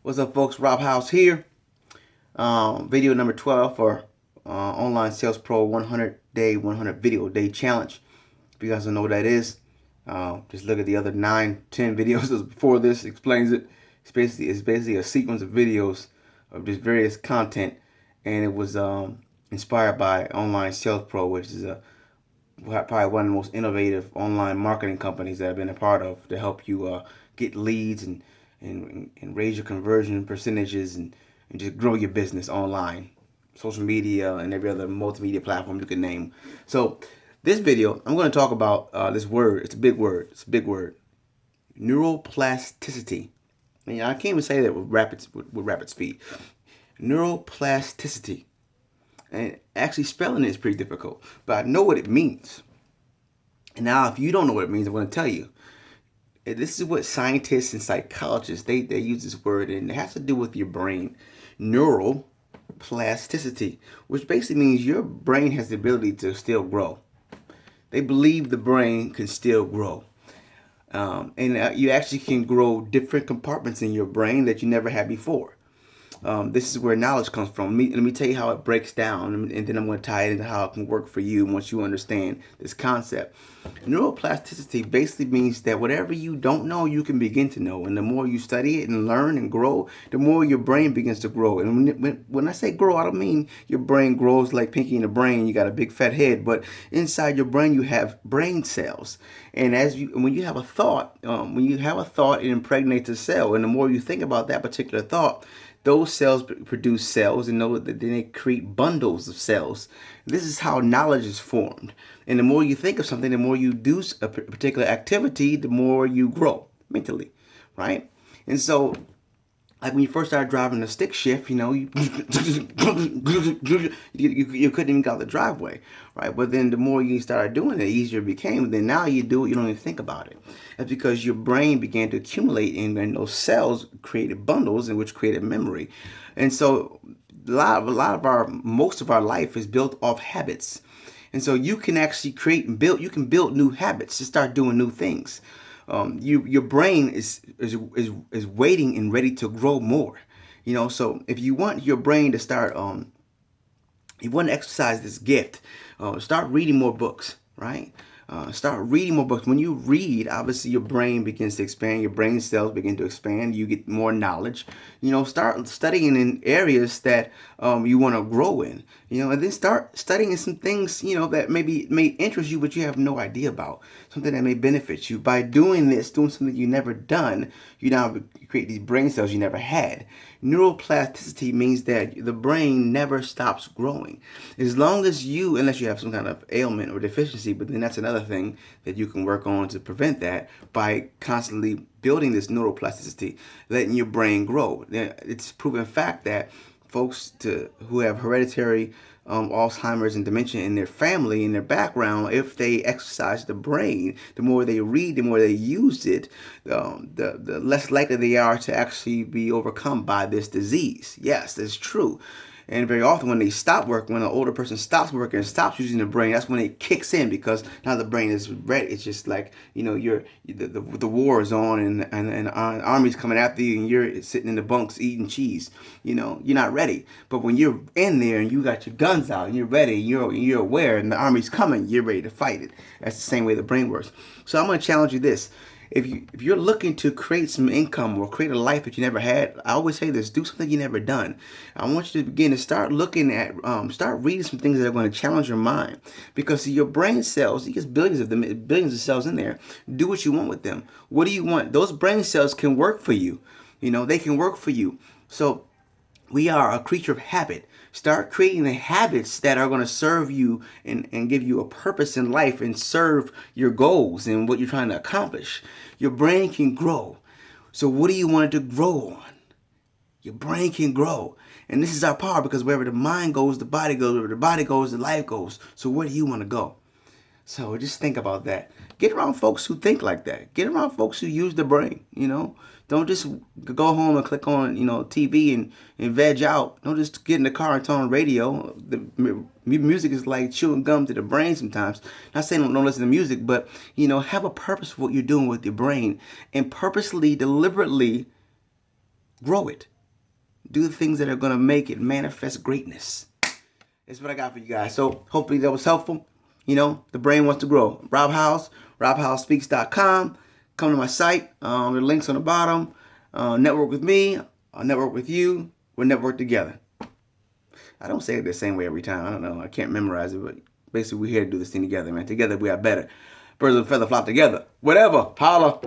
What's up, folks? Rob House here. Video number 12 for Online Sales Pro 100 Day, 100 Video Day Challenge. If you guys don't know what that is, just look at the other 9-10 videos before this. Explains it. It's basically a sequence of videos of just various content, and it was inspired by Online Sales Pro, which is probably one of the most innovative online marketing companies that I've been a part of to help you get leads and raise your conversion percentages and just grow your business online, social media, and every other multimedia platform you can name. So this video, I'm going to talk about this word. It's a big word. It's a big word. Neuroplasticity. I can't even say that with rapid speed. Neuroplasticity. And actually spelling it is pretty difficult, but I know what it means. And now if you don't know what it means, I'm going to tell you. This is what scientists and psychologists, they use this word, and it has to do with your brain. Neuroplasticity, which basically means your brain has the ability to still grow. They believe the brain can still grow. And you actually can grow different compartments in your brain that you never had before. This is where knowledge comes from. Let me tell you how it breaks down, and then I'm going to tie it into how it can work for you once you understand this concept. Neuroplasticity basically means that whatever you don't know, you can begin to know. And the more you study it and learn and grow, the more your brain begins to grow. And when I say grow, I don't mean your brain grows like Pinky in the Brain. You got a big fat head, but inside your brain, you have brain cells. And when you have a thought, it impregnates a cell. And the more you think about that particular thought, those cells produce cells, and then they create bundles of cells. This is how knowledge is formed. And the more you think of something, the more you do a particular activity, the more you grow mentally, right? And so, like when you first started driving a stick shift, you couldn't even get out the driveway, right? But then the more you started doing it, the easier it became. Then now you do it, you don't even think about it. That's because your brain began to accumulate, and those cells created bundles, in which created memory. And so most of our life is built off habits. And so you can actually you can build new habits to start doing new things. Your brain is waiting and ready to grow more. So if you want your brain to start, you want to exercise this gift, start reading more books, right? Start reading more books. When you read, obviously your brain begins to expand. Your brain cells begin to expand. You get more knowledge. Start studying in areas that you want to grow in. And then start studying some things, that may interest you, but you have no idea about. Something that may benefit you. By doing something you never done, you now create these brain cells you never had. Neuroplasticity means that the brain never stops growing. As long as unless you have some kind of ailment or deficiency, but then that's another thing that you can work on to prevent that by constantly building this neuroplasticity, letting your brain grow. It's proven fact that folks who have hereditary Alzheimer's and dementia in their family, in their background, if they exercise the brain, the more they read, the more they use it, the less likely they are to actually be overcome by this disease. Yes, that's true. And very often when they stop working, when an older person stops working and stops using the brain, that's when it kicks in, because now the brain is ready. It's just like, the war is on, and an army's coming after you, and you're sitting in the bunks eating cheese. You're not ready. But when you're in there and you got your guns out and you're ready, you're aware, and the army's coming, you're ready to fight it. That's the same way the brain works. So I'm going to challenge you this. If you're looking to create some income or create a life that you never had, I always say this: do something you never done. I want you to begin to start looking at, start reading some things that are going to challenge your mind, because your brain cells, you get billions of them, billions of cells in there. Do what you want with them. What do you want? Those brain cells can work for you. They can work for you. So we are a creature of habit. Start creating the habits that are going to serve you and give you a purpose in life and serve your goals and what you're trying to accomplish. Your brain can grow. So what do you want it to grow on? Your brain can grow. And this is our power, because wherever the mind goes, the body goes. Wherever the body goes, the life goes. So where do you want to go? So just think about that. Get around folks who think like that. Get around folks who use the brain, Don't just go home and click on, TV and veg out. Don't just get in the car and turn on radio. The music is like chewing gum to the brain sometimes. Not saying don't listen to music, but, have a purpose for what you're doing with your brain, and purposely, deliberately grow it. Do the things that are going to make it manifest greatness. That's what I got for you guys. So hopefully that was helpful. You know, the brain wants to grow. Rob House, robhousespeaks.com. Come to my site. The link's on the bottom. Network with me. I'll network with you. We'll network together. I don't say it the same way every time. I don't know. I can't memorize it, but basically we're here to do this thing together, man. Together we are better. Birds of a feather flock together. Whatever. Holla.